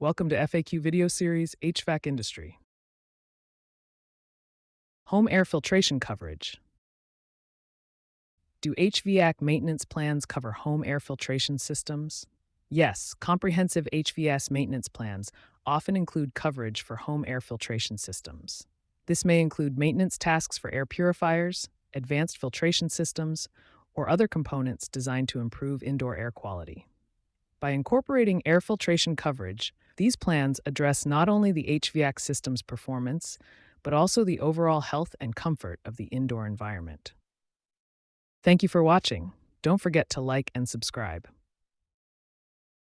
Welcome to FAQ video series HVAC Industry. Home air filtration coverage. Do HVAC maintenance plans cover home air filtration systems? Yes, comprehensive HVAC maintenance plans often include coverage for home air filtration systems. This may include maintenance tasks for air purifiers, advanced filtration systems, or other components designed to improve indoor air quality. By incorporating air filtration coverage, these plans address not only the HVAC system's performance, but also the overall health and comfort of the indoor environment. Thank you for watching. Don't forget to like and subscribe.